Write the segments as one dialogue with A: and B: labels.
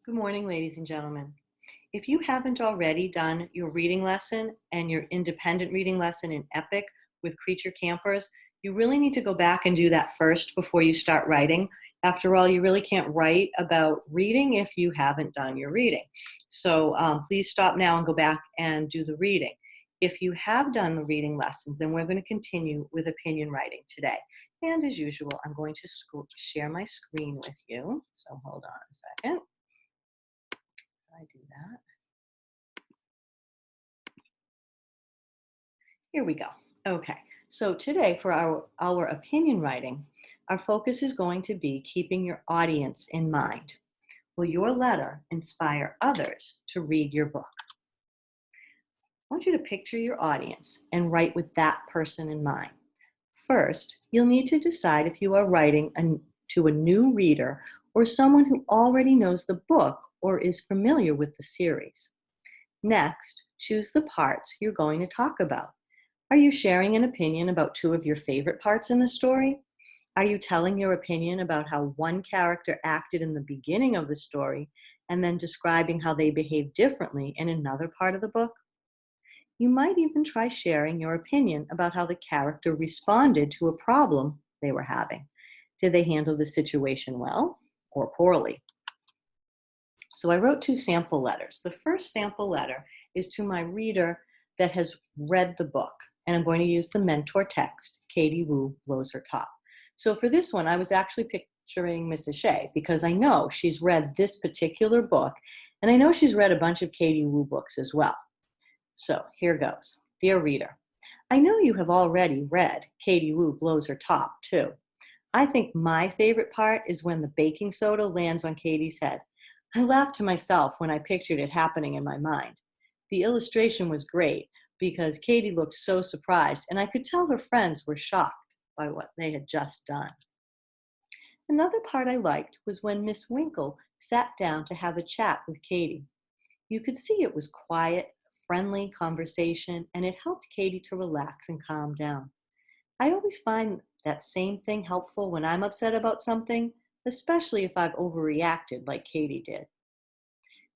A: Good morning, ladies and gentlemen. If you haven't already done your reading lesson and your independent reading lesson in EPIC with Creature Campers, you really need to go back and do that first before you start writing. After all, you really can't write about reading if you haven't done your reading. So please stop now and go back and do the reading. If you have done the reading lessons, then we're going to continue with opinion writing today. And as usual, I'm going to share my screen with you. So hold on a second. I do that. Here we go. Okay, so today for our opinion writing, our focus is going to be keeping your audience in mind. Will your letter inspire others to read your book? I want you to picture your audience and write with that person in mind. First, you'll need to decide if you are writing to a new reader or someone who already knows the book or is familiar with the series. Next, choose the parts you're going to talk about. Are you sharing an opinion about two of your favorite parts in the story? Are you telling your opinion about how one character acted in the beginning of the story and then describing how they behaved differently in another part of the book? You might even try sharing your opinion about how the character responded to a problem they were having. Did they handle the situation well or poorly? So I wrote two sample letters. The first sample letter is to my reader that has read the book, and I'm going to use the mentor text, Katie Woo Blows Her Top. So for this one, I was actually picturing Mrs. Shea because I know she's read this particular book, and I know she's read a bunch of Katie Woo books as well. So here goes. Dear reader, I know you have already read Katie Woo Blows Her Top too. I think my favorite part is when the baking soda lands on Katie's head. I laughed to myself when I pictured it happening in my mind. The illustration was great because Katie looked so surprised, and I could tell her friends were shocked by what they had just done. Another part I liked was when Miss Winkle sat down to have a chat with Katie. You could see it was quiet, friendly conversation, and it helped Katie to relax and calm down. I always find that same thing helpful when I'm upset about something, especially if I've overreacted like Katie did.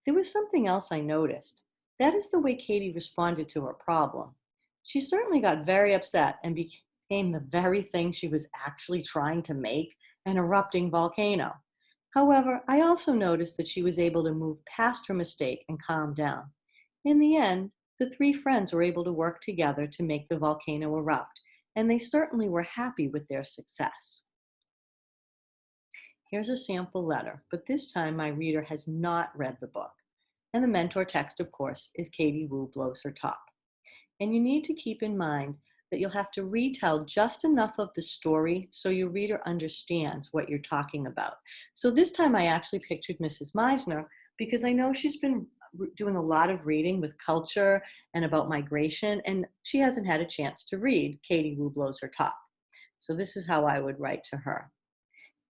A: There was something else I noticed. That is the way Katie responded to her problem. She certainly got very upset and became the very thing she was actually trying to make, an erupting volcano. However, I also noticed that she was able to move past her mistake and calm down. In the end, the three friends were able to work together to make the volcano erupt, and they certainly were happy with their success. Here's a sample letter, but this time my reader has not read the book. And the mentor text, of course, is Katie Woo Blows Her Top. And you need to keep in mind that you'll have to retell just enough of the story so your reader understands what you're talking about. So this time I actually pictured Mrs. Meisner because I know she's been doing a lot of reading with culture and about migration, and she hasn't had a chance to read Katie Woo Blows Her Top. So this is how I would write to her.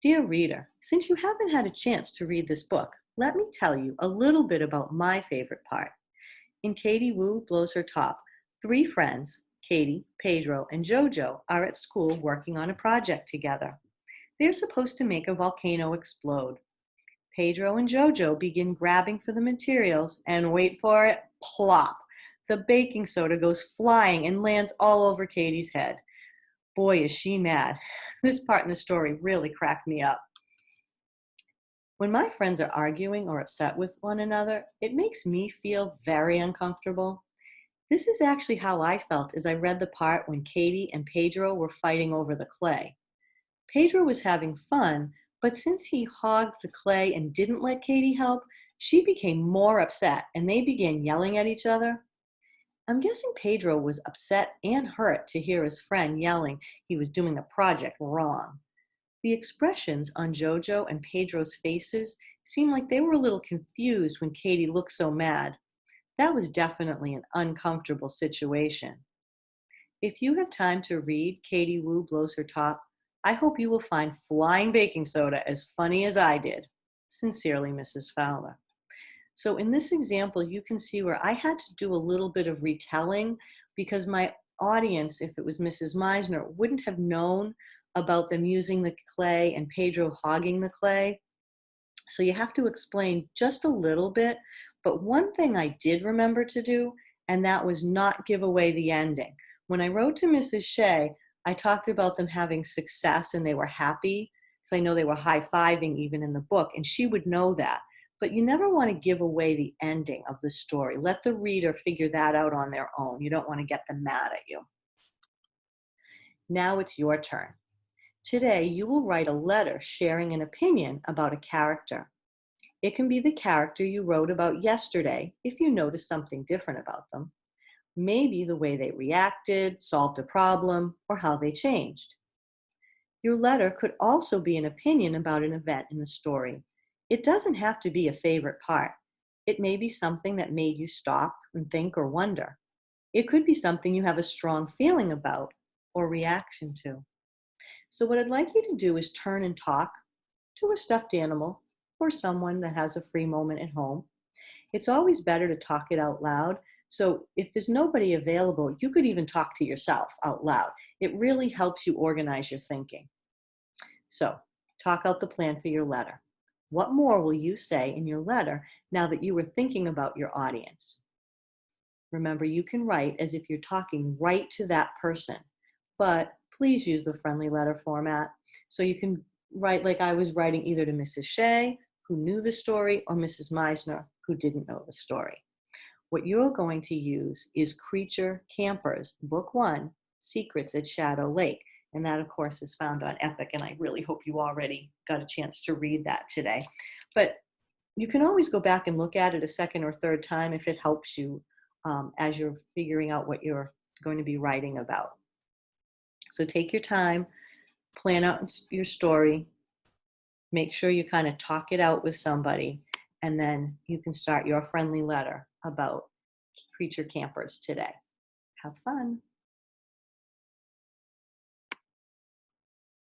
A: Dear reader, since you haven't had a chance to read this book, let me tell you a little bit about my favorite part. In Katie Woo Blows Her Top, three friends, Katie, Pedro, and Jojo, are at school working on a project together. They're supposed to make a volcano explode. Pedro and Jojo begin grabbing for the materials, and wait for it, plop! The baking soda goes flying and lands all over Katie's head. Boy, is she mad. This part in the story really cracked me up. When my friends are arguing or upset with one another, it makes me feel very uncomfortable. This is actually how I felt as I read the part when Katie and Pedro were fighting over the clay. Pedro was having fun, but since he hogged the clay and didn't let Katie help, she became more upset and they began yelling at each other. I'm guessing Pedro was upset and hurt to hear his friend yelling he was doing the project wrong. The expressions on Jojo and Pedro's faces seemed like they were a little confused when Katie looked so mad. That was definitely an uncomfortable situation. If you have time to read Katie Woo Blows Her Top, I hope you will find flying baking soda as funny as I did. Sincerely, Mrs. Fowler. So in this example, you can see where I had to do a little bit of retelling because my audience, if it was Mrs. Meisner, wouldn't have known about them using the clay and Pedro hogging the clay. So you have to explain just a little bit. But one thing I did remember to do, and that was not give away the ending. When I wrote to Mrs. Shea, I talked about them having success and they were happy because I know they were high fiving even in the book, and she would know that. But you never want to give away the ending of the story. Let the reader figure that out on their own. You don't want to get them mad at you. Now it's your turn. Today, you will write a letter sharing an opinion about a character. It can be the character you wrote about yesterday if you notice something different about them. Maybe the way they reacted, solved a problem, or how they changed. Your letter could also be an opinion about an event in the story. It doesn't have to be a favorite part. It may be something that made you stop and think or wonder. It could be something you have a strong feeling about or reaction to. So, what I'd like you to do is turn and talk to a stuffed animal or someone that has a free moment at home. It's always better to talk it out loud. So, if there's nobody available, you could even talk to yourself out loud. It really helps you organize your thinking. So, talk out the plan for your letter. What more will you say in your letter now that you were thinking about your audience? Remember, you can write as if you're talking right to that person, but please use the friendly letter format. So you can write like I was writing either to Mrs. Shea, who knew the story, or Mrs. Meisner, who didn't know the story. What you're going to use is Creature Campers, Book One, Secrets at Shadow Lake. And that, of course, is found on Epic, and I really hope you already got a chance to read that today. But you can always go back and look at it a second or third time if it helps you as you're figuring out what you're going to be writing about. So take your time, plan out your story, make sure you kind of talk it out with somebody, and then you can start your friendly letter about Creature Campers today. Have fun.